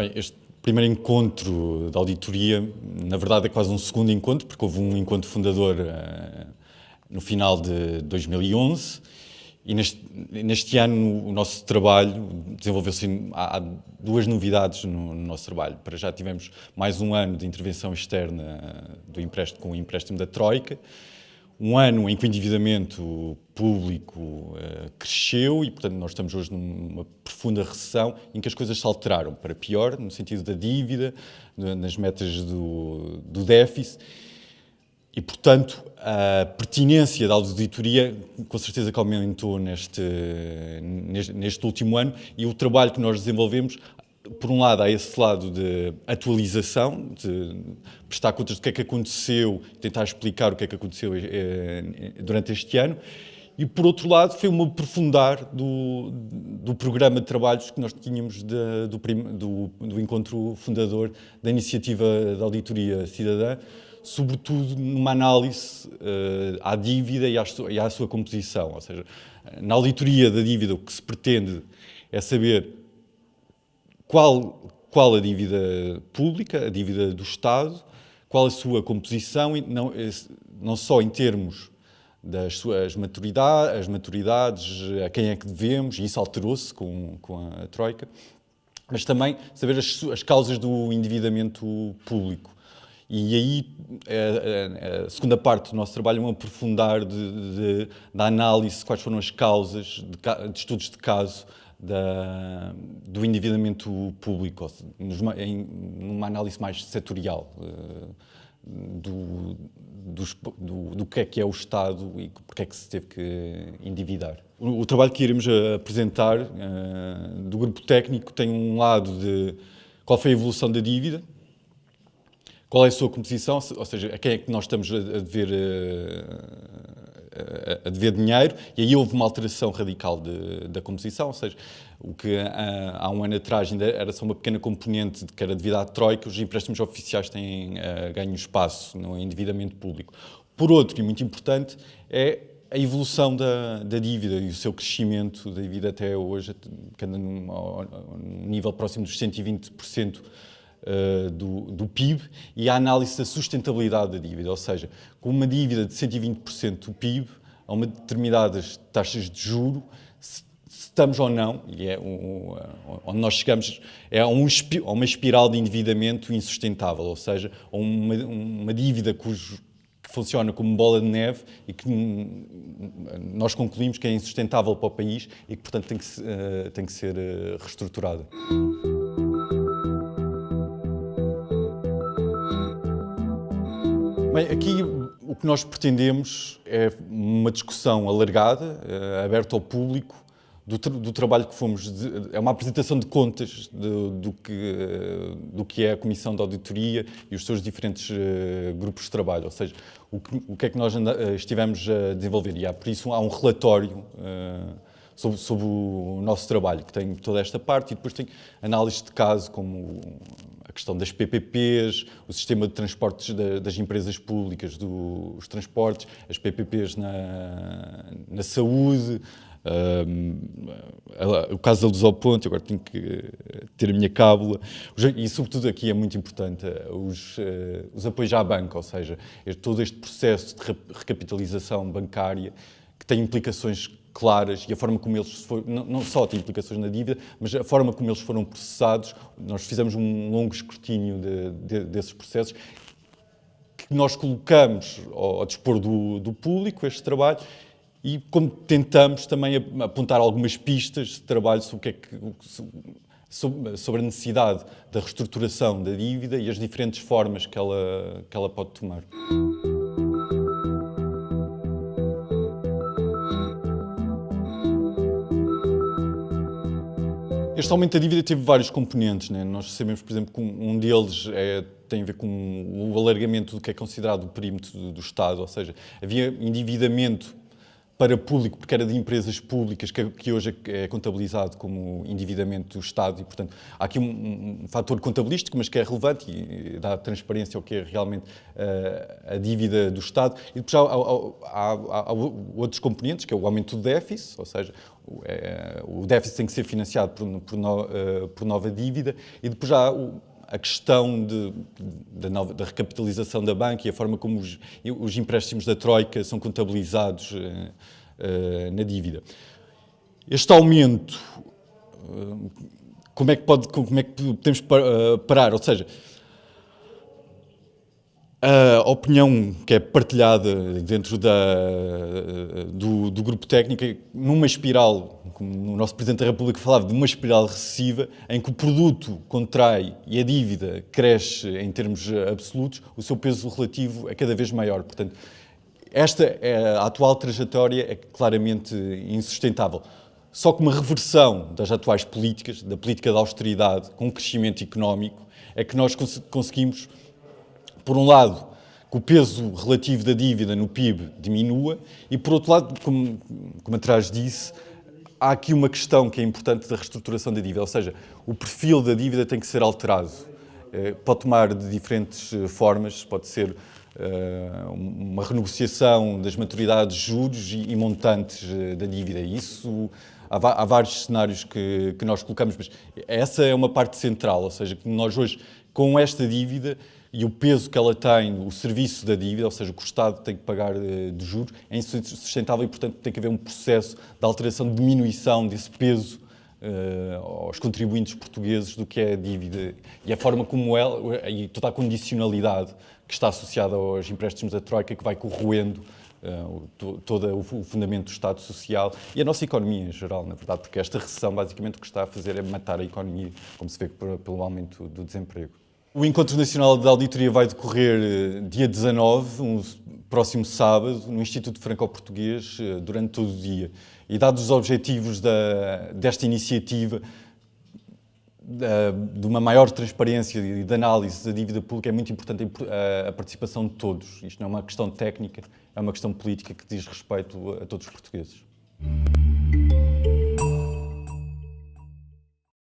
Bem, este primeiro encontro da auditoria, na verdade, é quase um segundo encontro, porque houve um encontro fundador no final de 2011 e neste ano o nosso trabalho desenvolveu-se. Há duas novidades no nosso trabalho. Para já tivemos mais um ano de intervenção externa do empréstimo, com o empréstimo da Troika, um ano em que o endividamento público cresceu e, portanto, nós estamos hoje numa profunda recessão em que as coisas se alteraram para pior, no sentido da dívida, nas metas do déficit. E, portanto, a pertinência da auditoria, com certeza que aumentou neste último ano, e o trabalho que nós desenvolvemos, por um lado, há esse lado de atualização, de prestar contas do que é que aconteceu, tentar explicar o que é que aconteceu durante este ano, e, por outro lado, foi um aprofundar do programa de trabalhos que nós tínhamos do encontro fundador da Iniciativa de Auditoria Cidadã, sobretudo numa análise à dívida e à sua composição. Ou seja, na auditoria da dívida o que se pretende é saber qual a dívida pública, a dívida do Estado, qual a sua composição, e não só em termos das suas maturidades, a quem é que devemos, e isso alterou-se com a Troika, mas também saber as causas do endividamento público. E aí, a segunda parte do nosso trabalho é um aprofundar da análise de quais foram as causas, de estudos de caso do endividamento público, numa análise mais setorial do que é o Estado e porque é que se teve que endividar. O trabalho que iremos apresentar do grupo técnico tem um lado de qual foi a evolução da dívida, qual é a sua composição, ou seja, a quem é que nós estamos a dever dinheiro, e aí houve uma alteração radical da composição, ou seja, o que há um ano atrás ainda era só uma pequena componente que era devido à Troika, os empréstimos oficiais têm ganho espaço no endividamento público. Por outro, e muito importante, é a evolução da dívida e o seu crescimento da dívida até hoje, que anda num nível próximo dos 120%, do PIB, e a análise da sustentabilidade da dívida, ou seja, com uma dívida de 120% do PIB, a uma determinadas taxas de juro, se estamos ou não, e onde nós chegamos, é a uma espiral de endividamento insustentável, ou seja, a uma dívida que funciona como bola de neve e que nós concluímos que é insustentável para o país e que, portanto, tem que ser reestruturada. Bem, aqui o que nós pretendemos é uma discussão alargada, aberta ao público, do trabalho que fomos... É uma apresentação de contas do que é a Comissão de Auditoria e os seus diferentes grupos de trabalho, ou seja, o que é que nós estivemos a desenvolver. E por isso há um relatório sobre o nosso trabalho, que tem toda esta parte, e depois tem análises de caso, como a questão das PPPs, o sistema de transportes das empresas públicas, dos transportes, as PPPs na saúde, o caso da Luz ao Ponte, agora tenho que ter a minha cábula, e sobretudo aqui é muito importante os apoios à banca, ou seja, todo este processo de recapitalização bancária que tem implicações claras, e a forma como eles não só tem implicações na dívida, mas a forma como eles foram processados. Nós fizemos um longo escrutínio desses processos, que nós colocamos ao dispor do público, este trabalho, e como tentamos também apontar algumas pistas de trabalho sobre a necessidade da reestruturação da dívida e as diferentes formas que ela pode tomar. Este aumento da dívida teve vários componentes, né? Nós sabemos, por exemplo, que um deles tem a ver com o alargamento do que é considerado o perímetro do Estado, ou seja, havia endividamento para público, porque era de empresas públicas, que hoje é contabilizado como endividamento do Estado, e, portanto, há aqui um fator contabilístico, mas que é relevante e dá transparência ao que é realmente a dívida do Estado. E depois há outros componentes, que é o aumento do déficit, ou seja, o déficit tem que ser financiado por nova dívida, e depois há a questão da recapitalização da banca e a forma como os empréstimos da Troika são contabilizados na dívida. Este aumento, como é que podemos parar? Ou seja, a opinião que é partilhada dentro do grupo técnico é numa espiral, como o nosso Presidente da República falava, de uma espiral recessiva, em que o produto contrai e a dívida cresce em termos absolutos, o seu peso relativo é cada vez maior. Portanto, a atual trajetória é claramente insustentável. Só que uma reversão das atuais políticas, da política de austeridade, com um crescimento económico, é que nós conseguimos, por um lado, que o peso relativo da dívida no PIB diminua e, por outro lado, como atrás disse, há aqui uma questão que é importante da reestruturação da dívida, ou seja, o perfil da dívida tem que ser alterado. Pode tomar de diferentes formas, pode ser uma renegociação das maturidades de juros e montantes da dívida. Isso, há vários cenários que nós colocamos, mas essa é uma parte central, ou seja, que nós hoje, com esta dívida e o peso que ela tem, o serviço da dívida, ou seja, o que o Estado tem que pagar de juros, é insustentável e, portanto, tem que haver um processo de alteração, de diminuição desse peso aos contribuintes portugueses do que é a dívida e a forma como ela, e toda a condicionalidade que está associada aos empréstimos da Troika, que vai corroendo todo o fundamento do Estado Social e a nossa economia em geral, na verdade, porque esta recessão basicamente o que está a fazer é matar a economia, como se vê pelo aumento do desemprego. O Encontro Nacional de Auditoria vai decorrer dia 19, próximo sábado, no Instituto Franco-Português, durante todo o dia. E dados os objetivos desta iniciativa, de uma maior transparência e de análise da dívida pública, é muito importante a participação de todos. Isto não é uma questão técnica, é uma questão política que diz respeito a todos os portugueses.